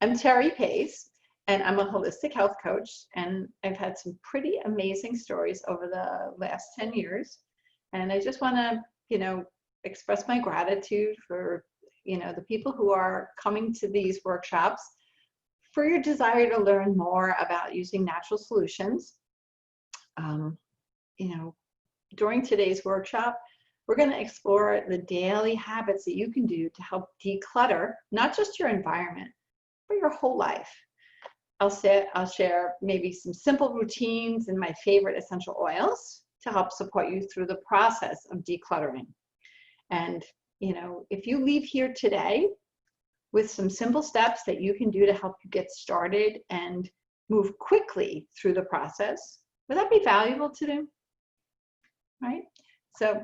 I'm Terri Pace, and I'm a holistic health coach, and I've had some pretty amazing stories over the last 10 years. And I just want to, express my gratitude for, the people who are coming to these workshops for your desire to learn more about using natural solutions. During today's workshop, we're going to explore the daily habits that you can do to help declutter, not just your environment, but your whole life. I'll share maybe some simple routines and my favorite essential oils to help support you through the process of decluttering. And, if you leave here today with some simple steps that you can do to help you get started and move quickly through the process, would that be valuable to them? Right? So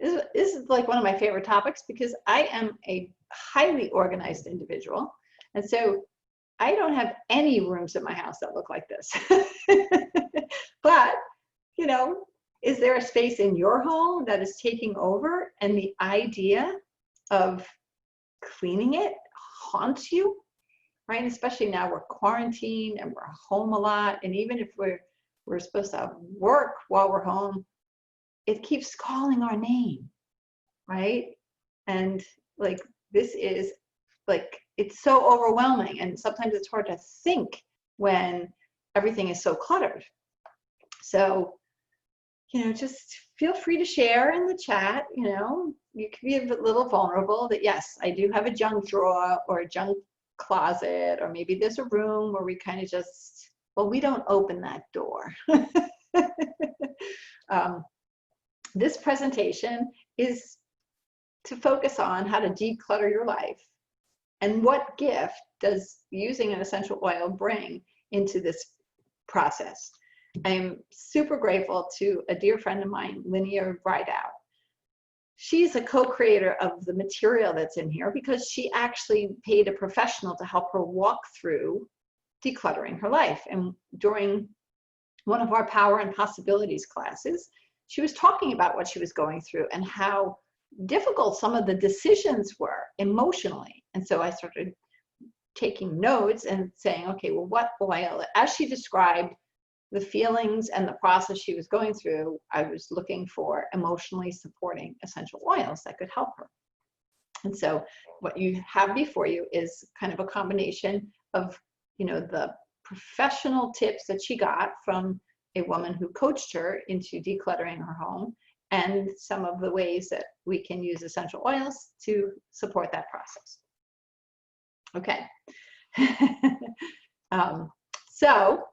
this is like one of my favorite topics because I am a highly organized individual. And so I don't have any rooms in my house that look like this. But, is there a space in your home that is taking over and the idea of cleaning it haunts you, right? Especially now we're quarantined and we're home a lot. And even if we're supposed to work while we're home, it keeps calling our name, right? And this is it's so overwhelming, and sometimes it's hard to think when everything is so cluttered. So, just feel free to share in the chat. You can be a little vulnerable that, yes, I do have a junk drawer or a junk closet, or maybe there's a room where we kind of we don't open that door. This presentation is to focus on how to declutter your life and what gift does using an essential oil bring into this process. I am super grateful to a dear friend of mine, Linnea Rideout. She's a co-creator of the material that's in here because she actually paid a professional to help her walk through decluttering her life. And during one of our Power and Possibilities classes, she was talking about what she was going through and how difficult some of the decisions were emotionally. And so I started taking notes and saying, okay, well, what oil? As she described the feelings and the process she was going through, I was looking for emotionally supporting essential oils that could help her. And so what you have before you is kind of a combination of, the professional tips that she got from a woman who coached her into decluttering her home, and some of the ways that we can use essential oils to support that process. Okay. So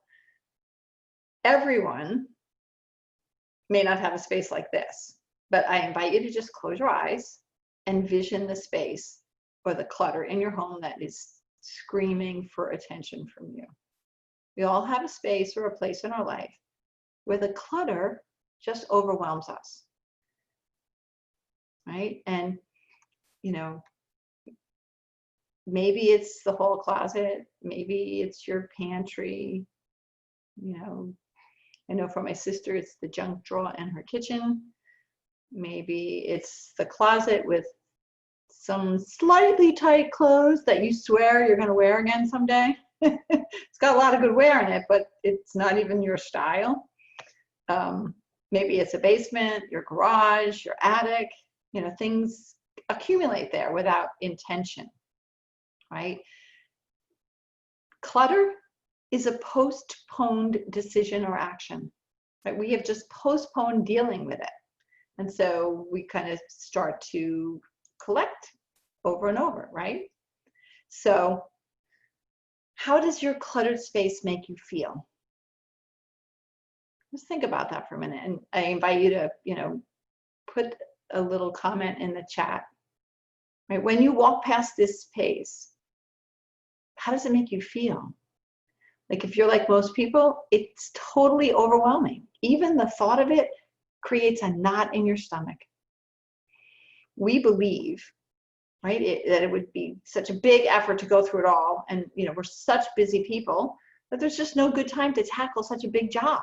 everyone may not have a space like this, but I invite you to just close your eyes and vision the space or the clutter in your home that is screaming for attention from you. We all have a space or a place in our life where the clutter just overwhelms us, right? And, maybe it's the whole closet, maybe it's your pantry, I know for my sister, it's the junk drawer in her kitchen. Maybe it's the closet with some slightly tight clothes that you swear you're going to wear again someday. It's got a lot of good wear in it, but it's not even your style. Maybe it's a basement, your garage, your attic. Things accumulate there without intention, right? Clutter is a postponed decision or action, right? We have just postponed dealing with it. And so we kind of start to collect over and over, right? So how does your cluttered space make you feel? Just think about that for a minute. And I invite you to, put a little comment in the chat, right? When you walk past this space, how does it make you feel? Like if you're like most people, it's totally overwhelming. Even the thought of it creates a knot in your stomach. We believe, right, that it would be such a big effort to go through it all. And, we're such busy people that there's just no good time to tackle such a big job.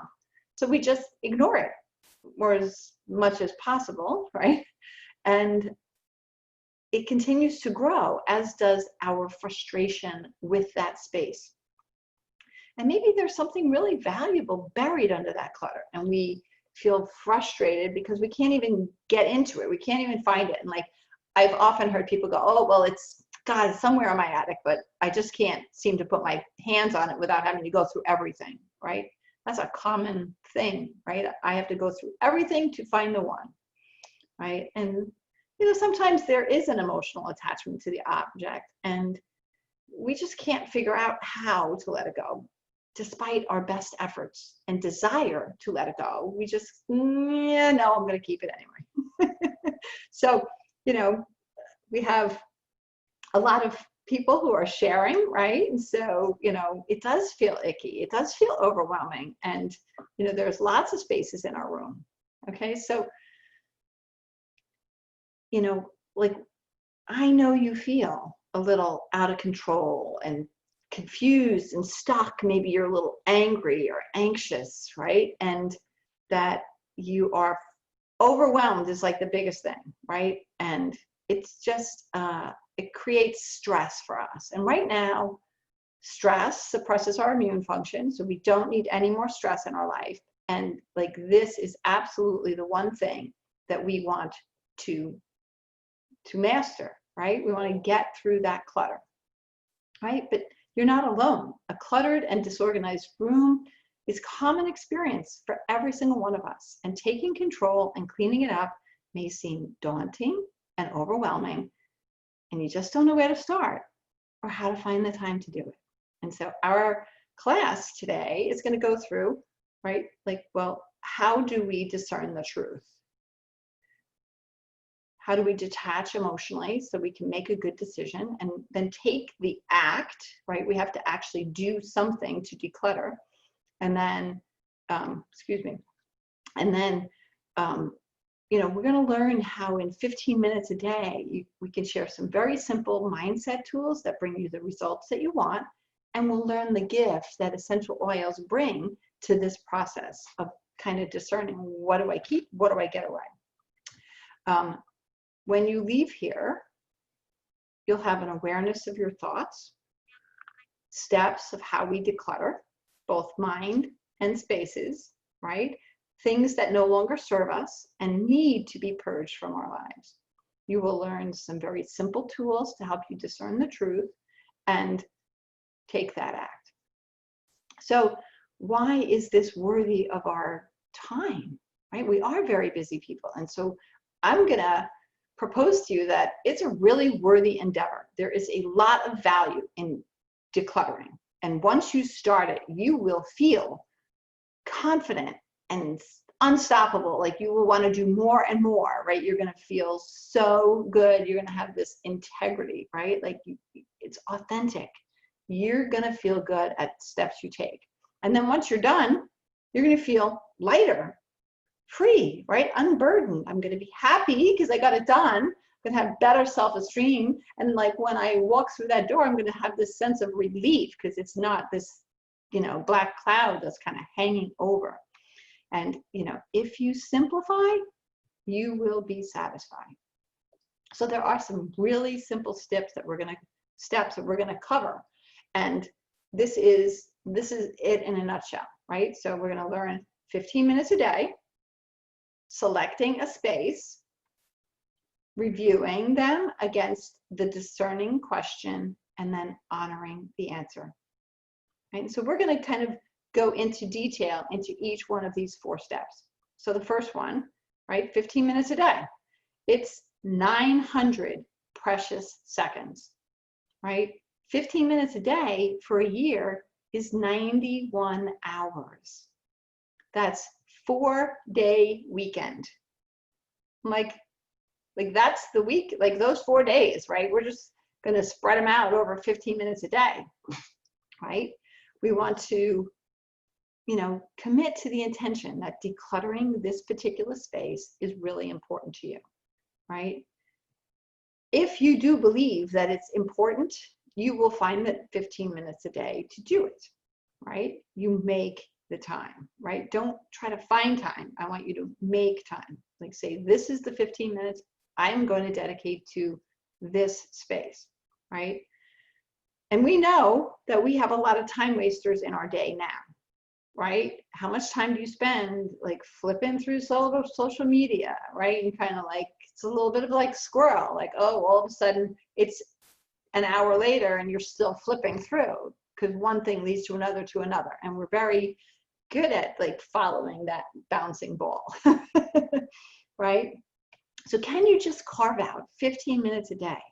So we just ignore it, or as much as possible, right? And it continues to grow, as does our frustration with that space. And maybe there's something really valuable buried under that clutter, and we feel frustrated because we can't even get into it. We can't even find it. And like, I've often heard people go, oh, well, it's God, it's somewhere in my attic, but I just can't seem to put my hands on it without having to go through everything, right? That's a common thing, right? I have to go through everything to find the one, right? And, you know, sometimes there is an emotional attachment to the object, and we just can't figure out how to let it go. Despite our best efforts and desire to let it go, we just, yeah, no, I'm going to keep it anyway. So, you know, we have a lot of people who are sharing, right? And so, you know, it does feel icky. It does feel overwhelming. And, you know, there's lots of spaces in our room. Okay. So, you know, like, I know you feel a little out of control and confused and stuck. Maybe you're a little angry or anxious, right? And that you are overwhelmed is like the biggest thing, right? And it's just, it creates stress for us. And right now, stress suppresses our immune function, so we don't need any more stress in our life. And like, this is absolutely the one thing that we want to master, right? We want to get through that clutter, right? But you're not alone. A cluttered and disorganized room is common experience for every single one of us. And taking control and cleaning it up may seem daunting and overwhelming, and you just don't know where to start or how to find the time to do it. And so our class today is going to go through, right? Like, well, how do we discern the truth? How do we detach emotionally so we can make a good decision and then take the act, right? We have to actually do something to declutter. And then, and then, you know, we're going to learn how in 15 minutes a day, we can share some very simple mindset tools that bring you the results that you want. And we'll learn the gifts that essential oils bring to this process of kind of discerning, what do I keep? What do I get away? When you leave here, you'll have an awareness of your thoughts, steps of how we declutter, both mind and spaces, right? Things that no longer serve us and need to be purged from our lives. You will learn some very simple tools to help you discern the truth and take that act. So why is this worthy of our time, right? We are very busy people. And so I'm going to propose to you that it's a really worthy endeavor. There is a lot of value in decluttering. And once you start it, you will feel confident and unstoppable. Like, you will want to do more and more, right? You're going to feel so good. You're going to have this integrity, right? Like, it's authentic. You're going to feel good at steps you take. And then once you're done, you're going to feel lighter, free, right? Unburdened. I'm going to be happy because I got it done. I'm going to have better self-esteem. And like, when I walk through that door, I'm going to have this sense of relief because it's not this, you know, black cloud that's kind of hanging over. And, you know, if you simplify, you will be satisfied. So there are some really simple steps that we're going to cover. And this is it in a nutshell, right? So we're going to learn 15 minutes a day, selecting a space, reviewing them against the discerning question, and then honoring the answer. Right? So we're going to kind of go into detail into each one of these 4 steps. So the first one, right, 15 minutes a day. It's 900 precious seconds, right? 15 minutes a day for a year is 91 hours. That's 4-day weekend. Like that's the week, like those 4 days, right? We're just going to spread them out over 15 minutes a day, right? We want to, you know, commit to the intention that decluttering this particular space is really important to you, right? If you do believe that it's important, you will find that 15 minutes a day to do it, right? You make the time, right? Don't try to find time. I want you to make time. Like, say, this is the 15 minutes I'm going to dedicate to this space, right? And we know that we have a lot of time wasters in our day now, right? How much time do you spend like flipping through social media, right? And kind of like, it's a little bit of like squirrel, like, oh, all of a sudden it's an hour later and you're still flipping through because one thing leads to another. And we're very good at like following that bouncing ball, right? So can you just carve out 15 minutes a day,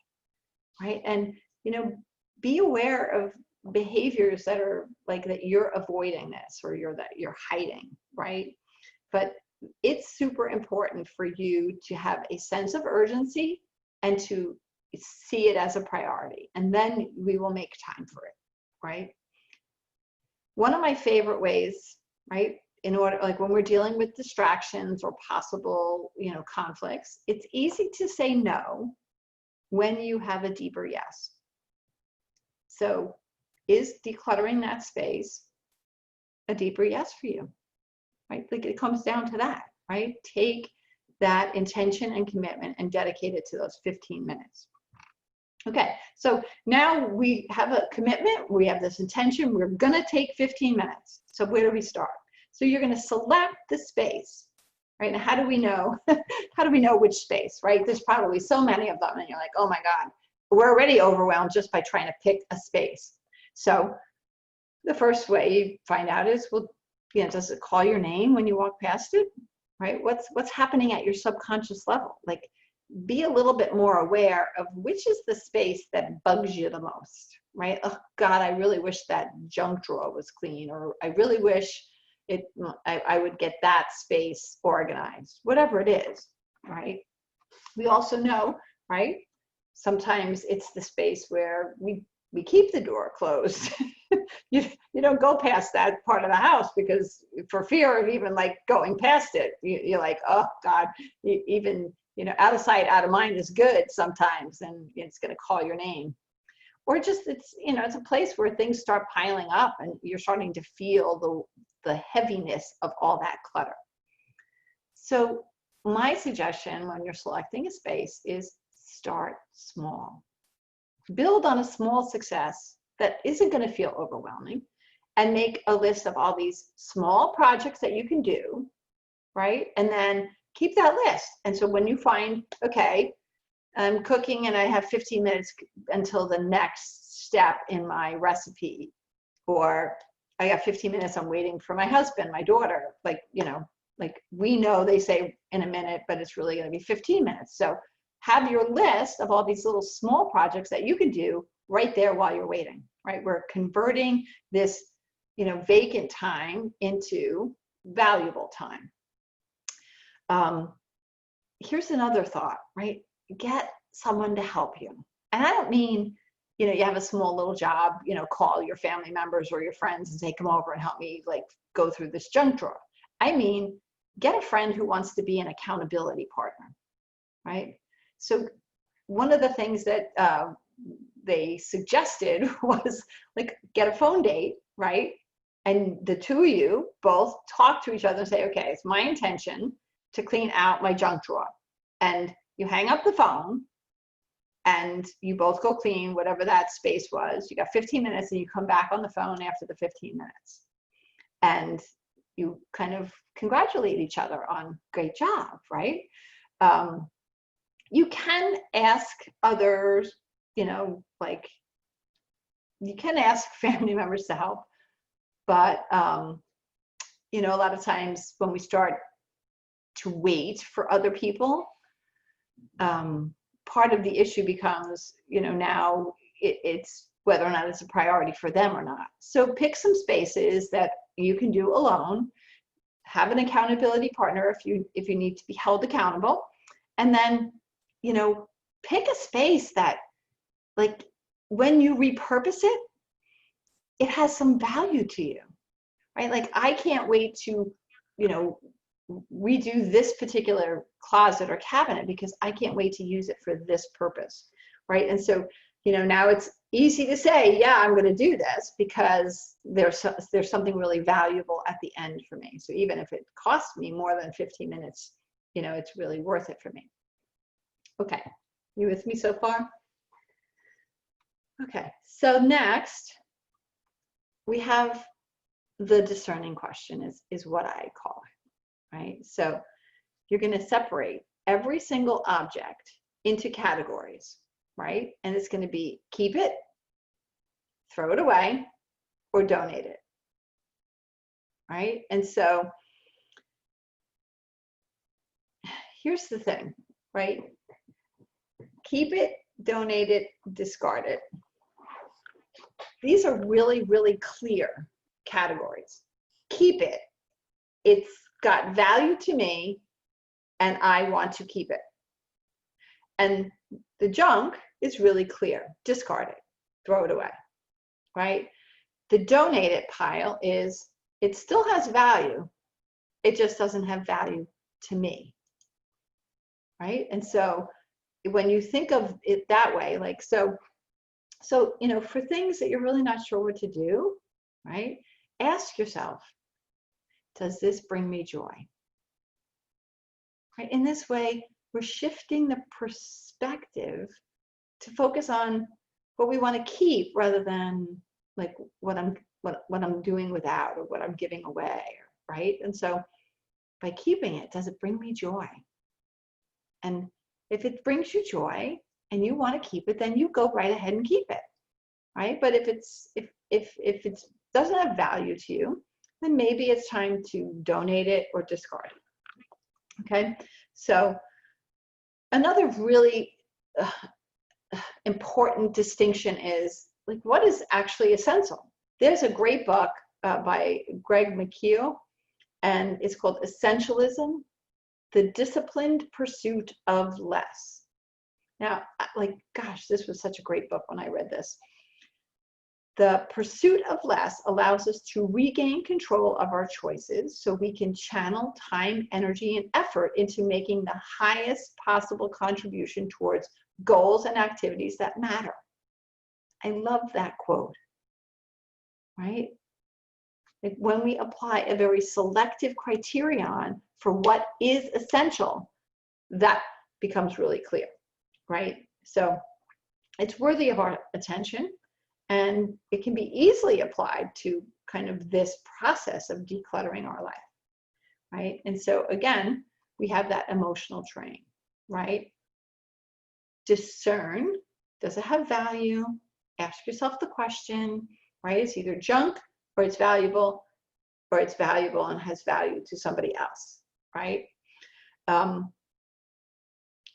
right? And, you know, be aware of behaviors that are like that you're avoiding this or you're hiding, right? But it's super important for you to have a sense of urgency and to see it as a priority, and then we will make time for it, right? One of my favorite ways, right, in order, like when we're dealing with distractions or possible, you know, conflicts, it's easy to say no when you have a deeper yes. So is decluttering that space a deeper yes for you, right? Like it comes down to that, right? Take that intention and commitment and dedicate it to those 15 minutes. Okay, so now we have a commitment, we have this intention, we're gonna take 15 minutes. So where do we start? So you're gonna select the space, right? Now how do we know, how do we know which space, right? There's probably so many of them and you're like, oh my God, we're already overwhelmed just by trying to pick a space. So the first way you find out is, well, you know, does it call your name when you walk past it, right? What's happening at your subconscious level? Like, be a little bit more aware of which is the space that bugs you the most, right? Oh God, I really wish that junk drawer was clean, or I really wish I would get that space organized, whatever it is, right? We also know, right? Sometimes it's the space where we keep the door closed. you don't go past that part of the house because for fear of even like going past it, you're like, oh God, even, you know, out of sight, out of mind is good sometimes, and it's going to call your name. Or just it's, you know, it's a place where things start piling up and you're starting to feel the heaviness of all that clutter. So my suggestion when you're selecting a space is start small. Build on a small success that isn't going to feel overwhelming, and make a list of all these small projects that you can do, right? And then keep that list. And so when you find, okay, I'm cooking and I have 15 minutes until the next step in my recipe, or I got 15 minutes, I'm waiting for my husband, my daughter, like, you know, like we know they say in a minute, but it's really going to be 15 minutes. So have your list of all these little small projects that you can do right there while you're waiting, right? We're converting this, you know, vacant time into valuable time. Here's another thought, right? Get someone to help you. And I don't mean, you know, you have a small little job, you know, call your family members or your friends and say, come over and help me like go through this junk drawer. I mean, get a friend who wants to be an accountability partner, right? So one of the things that they suggested was like get a phone date, right? And the two of you both talk to each other and say, okay, it's my intention to clean out my junk drawer. And you hang up the phone and you both go clean whatever that space was. You got 15 minutes and you come back on the phone after the 15 minutes. And you kind of congratulate each other on great job, right? You can ask others, you know, like you can ask family members to help, but you know, a lot of times when we start to wait for other people, part of the issue becomes, you know, now it's whether or not it's a priority for them or not. So pick some spaces that you can do alone, have an accountability partner if you need to be held accountable, and then, you know, pick a space that, like, when you repurpose it, it has some value to you, right? Like, I can't wait to, you know, redo this particular closet or cabinet because I can't wait to use it for this purpose, right? And so, you know, now it's easy to say, yeah, I'm going to do this because there's something really valuable at the end for me. So even if it costs me more than 15 minutes, you know, it's really worth it for me. Okay, you with me so far? Okay, so next we have the discerning question is what I call it, right? So you're going to separate every single object into categories, right? And it's going to be keep it, throw it away, or donate it, right? And so here's the thing, right? Keep it, donate it, discard it. These are really, really clear categories. Keep it. It's got value to me and I want to keep it. And the junk is really clear. Discard it, throw it away, right? The donate it pile is, it still has value. It just doesn't have value to me, right? And so when you think of it that way, like, so, you know, for things that you're really not sure what to do, right? Ask yourself, does this bring me joy? Right? In this way, we're shifting the perspective to focus on what we want to keep rather than like what I'm doing without or what I'm giving away, right? And so by keeping it, does it bring me joy? And if it brings you joy and you want to keep it, then you go right ahead and keep it, right? But if it doesn't have value to you, then maybe it's time to donate it or discard it. Okay, so another really important distinction is like what is actually essential. There's a great book by Greg McKeown, and it's called Essentialism: The Disciplined Pursuit of Less. Now, like, gosh, this was such a great book when I read this. The pursuit of less allows us to regain control of our choices so we can channel time, energy, and effort into making the highest possible contribution towards goals and activities that matter. I love that quote, right? Like when we apply a very selective criterion for what is essential, that becomes really clear, right? So it's worthy of our attention. And it can be easily applied to kind of this process of decluttering our life, right? And so again, we have that emotional train, right? Discern, does it have value? Ask yourself the question, right? It's either junk or it's valuable and has value to somebody else, right?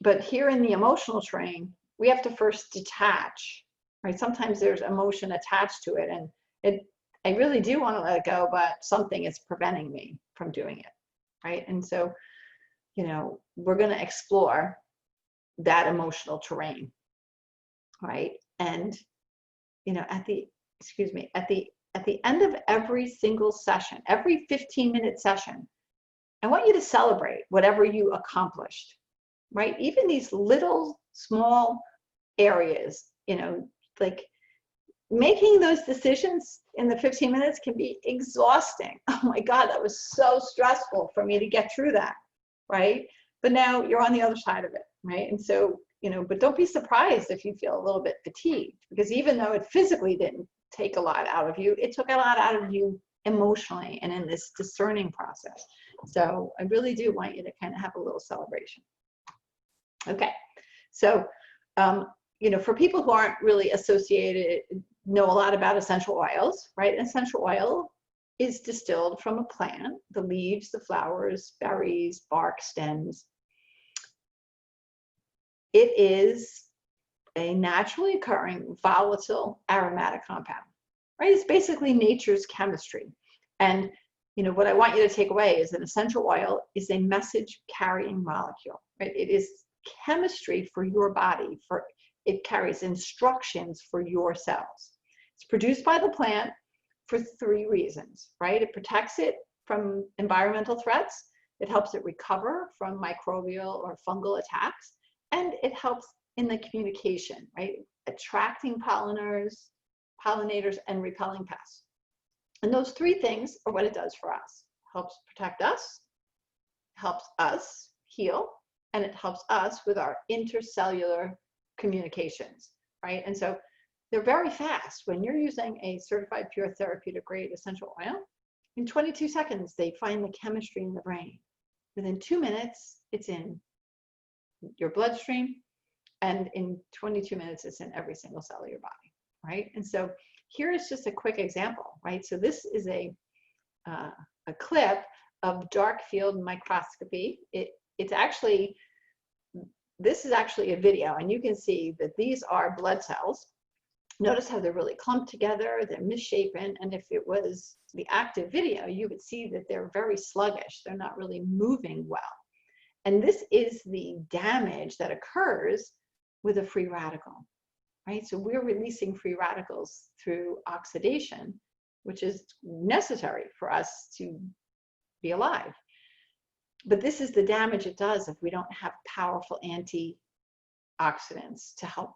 But here in the emotional train, we have to first detach, right? Sometimes there's emotion attached to it, and I really do want to let it go, but something is preventing me from doing it, right? And so, you know, we're going to explore that emotional terrain, right? And, you know, at the end of every single session, every 15-minute session, I want you to celebrate whatever you accomplished, right? Even these little small areas, you know, like making those decisions in the 15 minutes can be exhausting. Oh my God, that was so stressful for me to get through that, right? But now you're on the other side of it, right? And so, you know, but don't be surprised if you feel a little bit fatigued, because even though it physically didn't take a lot out of you, it took a lot out of you emotionally and in this discerning process. So I really do want you to kind of have a little celebration. Okay, so, you know, for people who aren't really know a lot about essential oils, right? Essential oil is distilled from a plant, the leaves, the flowers, berries, bark, stems. It is a naturally occurring volatile aromatic compound, right? It's basically nature's chemistry. And, you know, what I want you to take away is an essential oil is a message carrying molecule, right? It is chemistry for your body, it carries instructions for your cells. It's produced by the plant for 3 reasons, right? It protects it from environmental threats, it helps it recover from microbial or fungal attacks, and it helps in the communication, right? Attracting pollinators and repelling pests. And those 3 things are what it does for us. It helps protect us, helps us heal, and it helps us with our intercellular communications, right? And so they're very fast. When you're using a certified pure therapeutic grade essential oil, in 22 seconds, they find the chemistry in the brain. Within 2 minutes, it's in your bloodstream, and in 22 minutes, it's in every single cell of your body, right? And so here is just a quick example, right? So this is a clip of dark field microscopy. This is actually a video, and you can see that these are blood cells. Notice how they're really clumped together, they're misshapen, and if it was the active video, you would see that they're very sluggish. They're not really moving well. And this is the damage that occurs with a free radical, right? So we're releasing free radicals through oxidation, which is necessary for us to be alive. But this is the damage it does if we don't have powerful antioxidants to help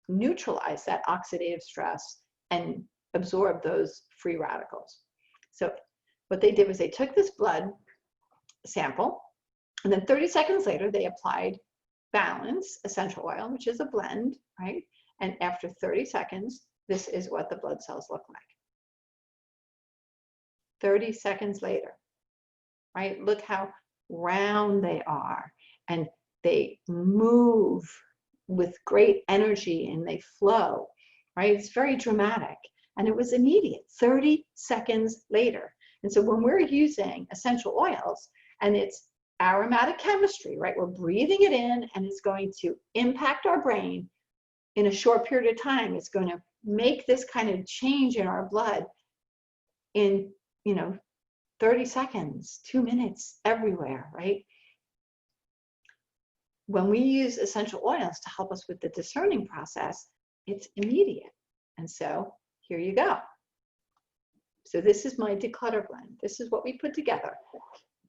neutralize that oxidative stress and absorb those free radicals. So what they did was they took this blood sample, and then 30 seconds later, they applied Balance essential oil, which is a blend, right? And after 30 seconds, this is what the blood cells look like. 30 seconds later, right? Look how round they are, and they move with great energy and they flow, right? It's very dramatic, and it was immediate, 30 seconds later. And so when we're using essential oils and it's aromatic chemistry, right? We're breathing it in, and it's going to impact our brain in a short period of time. It's going to make this kind of change in our blood in, 30 seconds, 2 minutes, everywhere, right? When we use essential oils to help us with the discerning process, it's immediate. And so here you go. So this is my Declutter blend. This is what we put together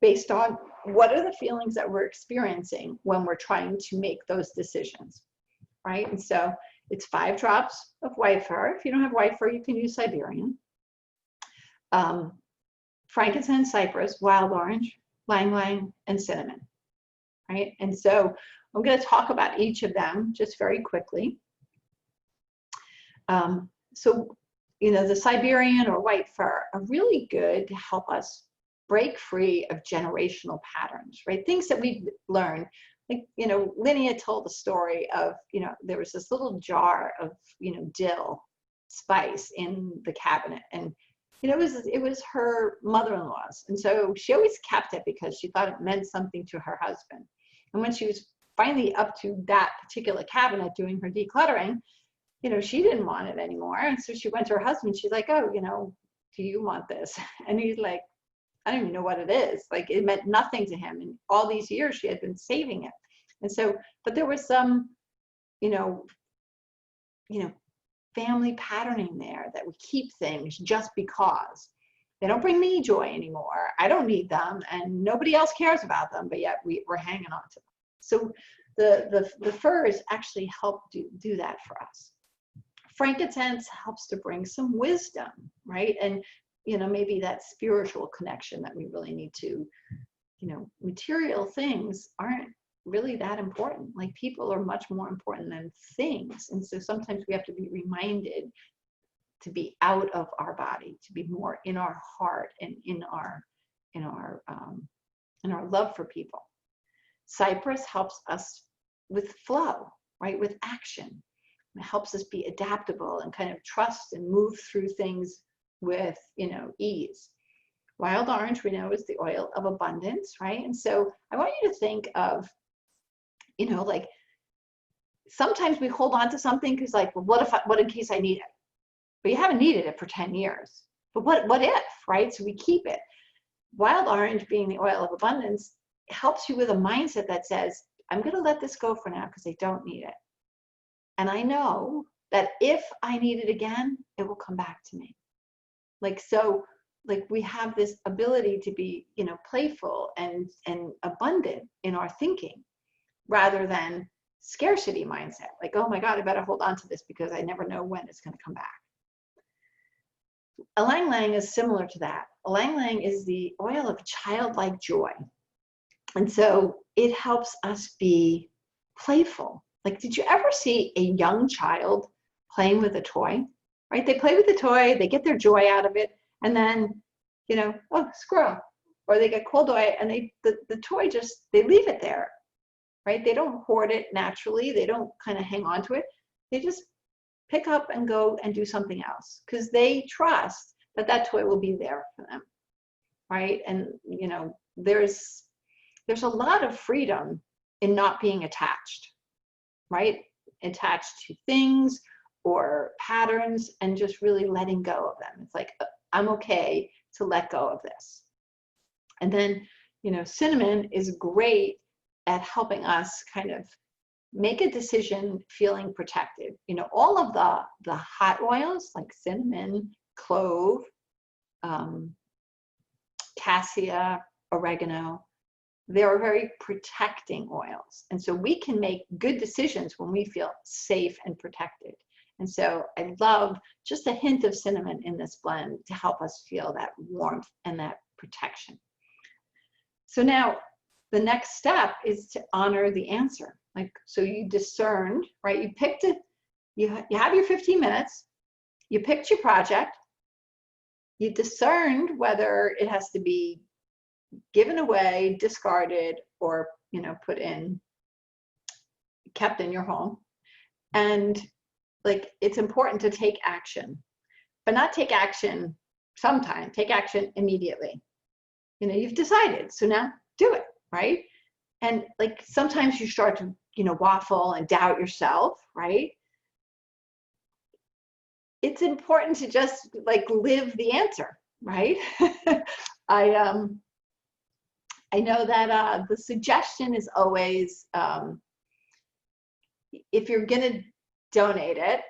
based on what are the feelings that we're experiencing when we're trying to make those decisions, right? And so it's 5 drops of white fir. If you don't have white fir, you can use Siberian. Frankincense, cypress, wild orange, ylang-ylang, and cinnamon, right? And so I'm going to talk about each of them just very quickly. The Siberian or white fir are really good to help us break free of generational patterns, right? Things that we've learned. Like, Linnea told the story of, there was this little jar of, dill spice in the cabinet, and it was her mother-in-law's, and so she always kept it because she thought it meant something to her husband. And when she was finally up to that particular cabinet doing her decluttering, she didn't want it anymore, and so she went to her husband. She's like, "Oh, do you want this?" And he's like, "I don't even know what it is." Like, it meant nothing to him, and all these years she had been saving it. And so, but there was some, family patterning there that we keep things just because they don't bring me joy anymore. I don't need them, and nobody else cares about them, but yet we're hanging on to them. So the furs actually help do that for us. Frankincense helps to bring some wisdom, right? And maybe that spiritual connection that we really need to, material things aren't really that important. Like, people are much more important than things. And so sometimes we have to be reminded to be out of our body, to be more in our heart and in our love for people. Cypress helps us with flow, right? With action. It helps us be adaptable and kind of trust and move through things with, ease. Wild orange, we know, is the oil of abundance, right? And so I want you to think of, like, sometimes we hold on to something because, like, well, what in case I need it? But you haven't needed it for 10 years. But what if, right? So we keep it. Wild orange, being the oil of abundance, helps you with a mindset that says, I'm going to let this go for now because I don't need it. And I know that if I need it again, it will come back to me. Like we have this ability to be, playful and abundant in our thinking, rather than scarcity mindset. Like, oh my God, I better hold on to this because I never know when it's going to come back. Ylang-ylang is similar to that. Ylang-ylang is the oil of childlike joy. And so it helps us be playful. Like, did you ever see a young child playing with a toy, right? They play with the toy, they get their joy out of it, and then, you know, oh, squirrel, or they get cold eye, and the toy just, they leave it there, right? They don't hoard it naturally. They don't kind of hang on to it. They just pick up and go and do something else because they trust that that toy will be there for them, right? And, you know, there's a lot of freedom in not being attached, right? Attached to things or patterns and just really letting go of them. It's like, I'm okay to let go of this. And then, you know, cinnamon is great at helping us kind of make a decision feeling protected. You know, all of the hot oils like cinnamon, clove, cassia, oregano, they're very protecting oils. And so we can make good decisions when we feel safe and protected. And so I love just a hint of cinnamon in this blend to help us feel that warmth and that protection. So now the next step is to honor the answer. Like, so you discerned, right? You picked it, you have your 15 minutes, you picked your project, you discerned whether it has to be given away, discarded, or, you know, kept in your home. And like, it's important to take action, but not take action sometime, take action immediately. You know, you've decided, so now do it, right? And like, sometimes you start to, you know, waffle and doubt yourself, right? It's important to just like live the answer, right? I know that the suggestion is always, if you're gonna donate it,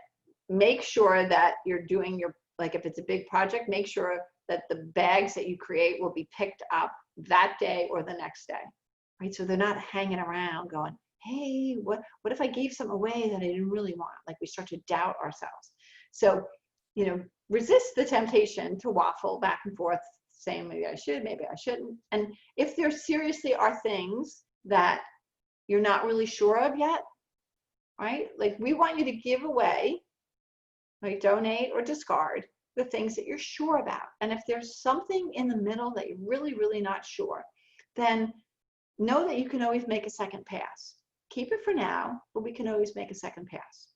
make sure that you're doing your, like if it's a big project, make sure that the bags that you create will be picked up that day or the next day, right? So they're not hanging around going, hey, what if I gave something away that I didn't really want? Like, we start to doubt ourselves. So, you know, resist the temptation to waffle back and forth, saying maybe I should, maybe I shouldn't. And if there seriously are things that you're not really sure of yet, right? Like, we want you to give away, like donate or discard the things that you're sure about. And if there's something in the middle that you're really, really not sure, then know that you can always make a second pass. Keep it for now, but we can always make a second pass,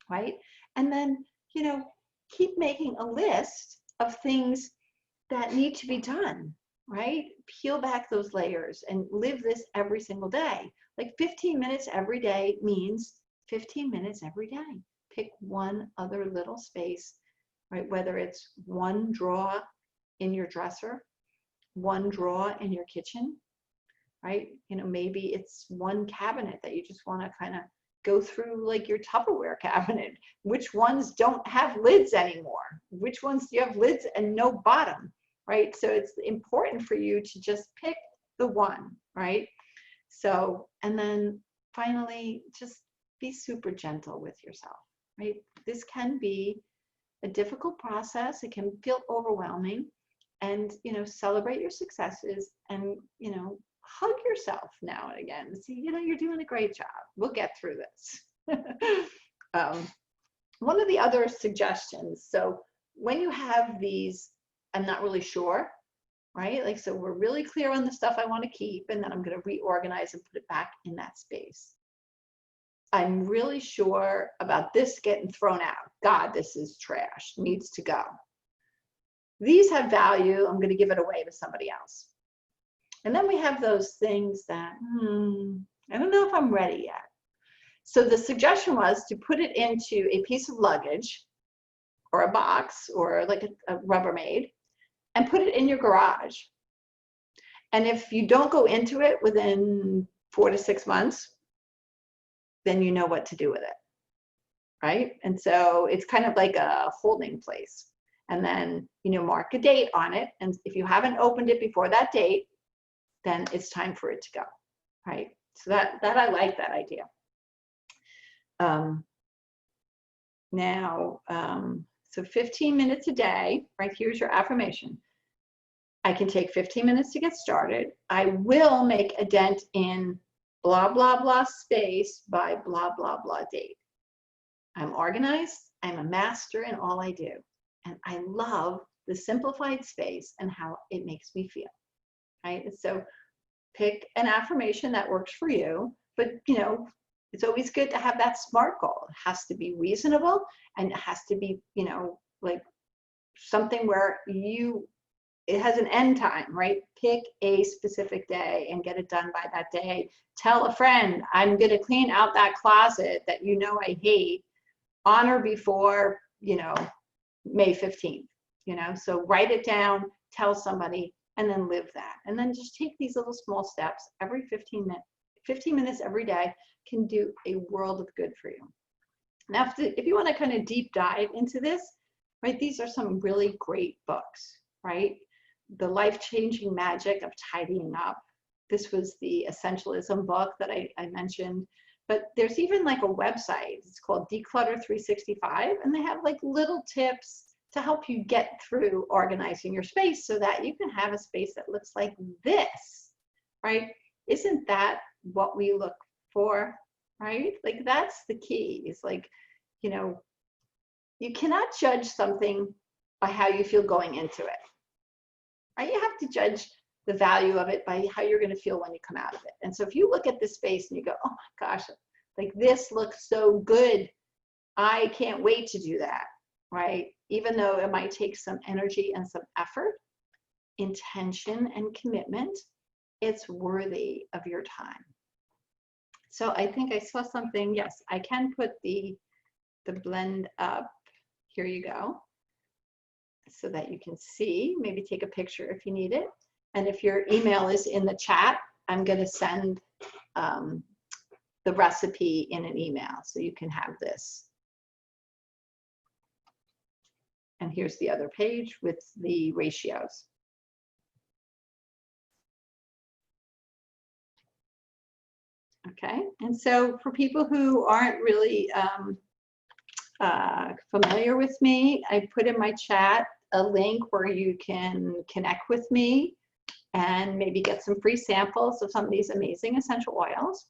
right? And then, you know, keep making a list of things that need to be done, right? Peel back those layers and live this every single day. Like 15 minutes every day means 15 minutes every day. Pick one other little space, right? Whether it's one drawer in your dresser, one drawer in your kitchen, right? You know, maybe it's one cabinet that you just want to kind of go through, like your Tupperware cabinet. Which ones don't have lids anymore? Which ones do you have lids and no bottom, right? So it's important for you to just pick the one, right? So, and then finally, just be super gentle with yourself, right? This can be a difficult process. It can feel overwhelming, and, you know, celebrate your successes and, you know, hug yourself now and again. See, you know, you're doing a great job. We'll get through this. One of the other suggestions, so when you have these, I'm not really sure, right? Like, so we're really clear on the stuff I want to keep, and then I'm going to reorganize and put it back in that space. I'm really sure about this getting thrown out. God, this is trash, needs to go. These have value. I'm going to give it away to somebody else. And then we have those things that, I don't know if I'm ready yet. So the suggestion was to put it into a piece of luggage or a box or like a Rubbermaid and put it in your garage. And if you don't go into it within 4 to 6 months, then you know what to do with it, right? And so it's kind of like a holding place. And then, you know, mark a date on it. And if you haven't opened it before that date, then it's time for it to go, right? So that I like that idea. So 15 minutes a day, right? Here's your affirmation. I can take 15 minutes to get started. I will make a dent in blah, blah, blah space by blah, blah, blah date. I'm organized. I'm a master in all I do. And I love the simplified space and how it makes me feel, right? So pick an affirmation that works for you, but it's always good to have that SMART goal. It has to be reasonable, and it has to be, like something where it has an end time, right? Pick a specific day and get it done by that day. Tell a friend, I'm going to clean out that closet that I hate on or before, May 15th, so write it down, tell somebody, and then live that. And then just take these little small steps every 15 minutes every day can do a world of good for you. Now, if you want to kind of deep dive into this, right, these are some really great books, right? The Life-Changing Magic of Tidying Up. This was the Essentialism book that I mentioned. But there's even like a website. It's called Declutter 365, and they have like little tips to help you get through organizing your space so that you can have a space that looks like this, right? Isn't that what we look for, right? Like that's the key. It's like, you cannot judge something by how you feel going into it, right? You have to judge the value of it by how you're going to feel when you come out of it. And so if you look at this space and you go, oh my gosh, like this looks so good, I can't wait to do that, right? Even though it might take some energy and some effort, intention and commitment, it's worthy of your time. So I think I saw something. Yes, I can put the blend up. Here you go, so that you can see. Maybe take a picture if you need it. And if your email is in the chat, I'm going to send the recipe in an email so you can have this. And here's the other page with the ratios. Okay, and so for people who aren't really familiar with me, I put in my chat a link where you can connect with me and maybe get some free samples of some of these amazing essential oils.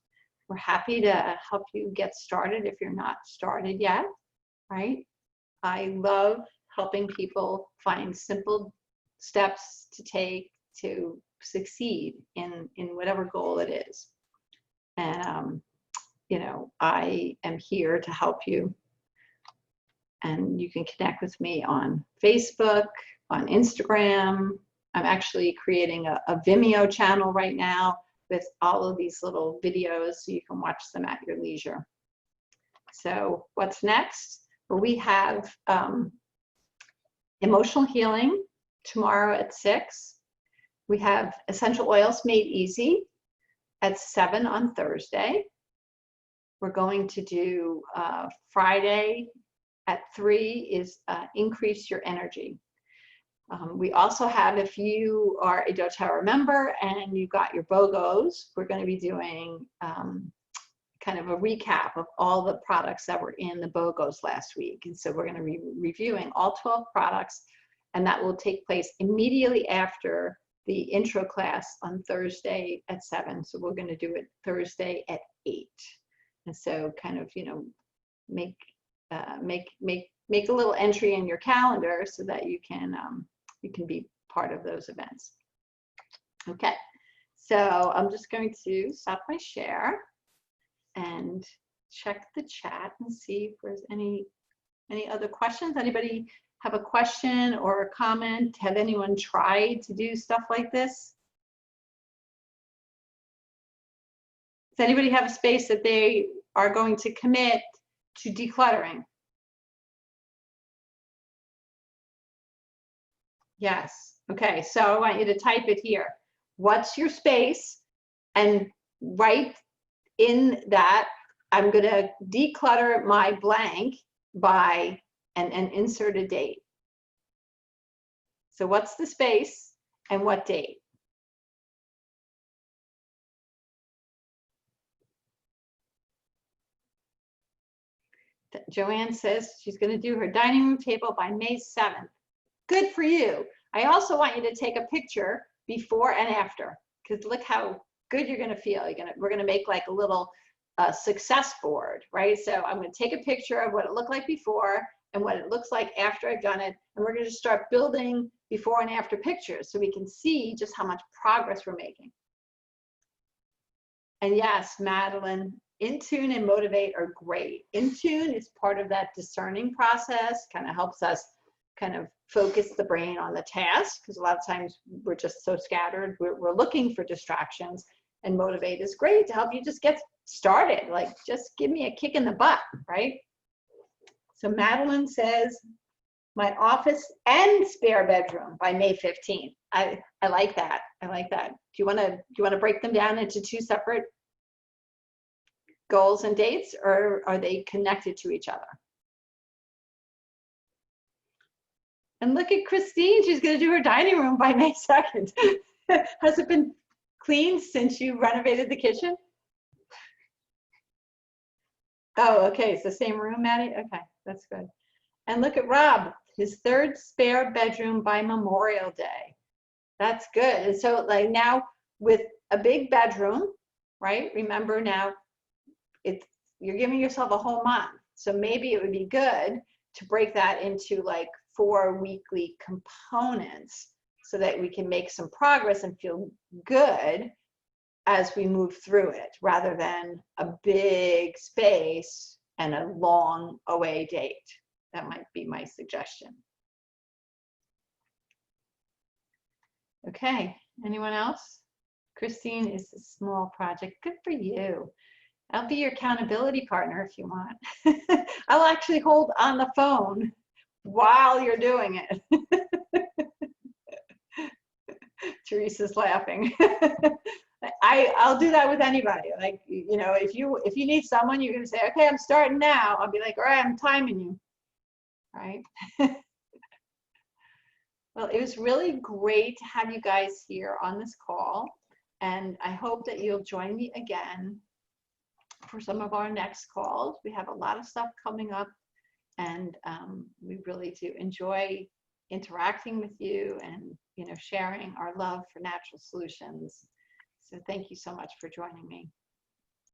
We're happy to help you get started if you're not started yet, right? I love helping people find simple steps to take to succeed in whatever goal it is. And, I am here to help you. And you can connect with me on Facebook, on Instagram. I'm actually creating a Vimeo channel right now with all of these little videos so you can watch them at your leisure. So what's next? Well, we have emotional healing tomorrow at 6. We have essential oils made easy at 7 on Thursday. We're going to do Friday at 3 is increase your energy. We also have, if you are a doTERRA member and you got your BOGOs, we're going to be doing kind of a recap of all the products that were in the BOGOs last week. And so we're going to be reviewing all 12 products, and that will take place immediately after the intro class on Thursday at 7. So we're going to do it Thursday at 8. And so kind of, make a little entry in your calendar so that you can be part of those events. Okay, so I'm just going to stop my share and check the chat and see if there's any other questions. Anybody have a question or a comment? Have anyone tried to do stuff like this? Does anybody have a space that they are going to commit to decluttering? Yes. Okay, so I want you to type it here. What's your space? And write in that, I'm going to declutter my blank by, and insert a date. So what's the space and what date? Joanne says she's going to do her dining room table by May 7th. Good for you. I also want you to take a picture before and after, because look how good you're going to feel. We're going to make like a little success board, right? So I'm going to take a picture of what it looked like before, and what it looks like after I've done it. And we're going to start building before and after pictures so we can see just how much progress we're making. And yes, Madeline, Intune and Motivate are great. Intune is part of that discerning process, kind of helps us kind of focus the brain on the task, because a lot of times we're just so scattered, we're looking for distractions. And Motivate is great to help you just get started, like just give me a kick in the butt, right? So Madeline says, my office and spare bedroom by May 15th. I like that. I like that. Do you want to break them down into two separate goals and dates, or are they connected to each other? And look at Christine, she's going to do her dining room by May 2nd. Has it been cleaned since you renovated the kitchen? Oh, okay, it's the same room, Maddie? Okay, that's good. And look at Rob, his third spare bedroom by Memorial Day. That's good. And so like now with a big bedroom, right? Remember now, you're giving yourself a whole month. So maybe it would be good to break that into like 4 weekly components so that we can make some progress and feel good as we move through it, rather than a big space and a long away date. That might be my suggestion. Okay, anyone else? Christine is a small project. Good for you. I'll be your accountability partner if you want. I'll actually hold on the phone while you're doing it. Teresa's laughing. I'll do that with anybody. Like, you know, if you need someone, you're going to say, okay, I'm starting now. I'll be like, all right, I'm timing you. Right? Well, it was really great to have you guys here on this call. And I hope that you'll join me again for some of our next calls. We have a lot of stuff coming up, and we really do enjoy interacting with you and, you know, sharing our love for natural solutions. So thank you so much for joining me.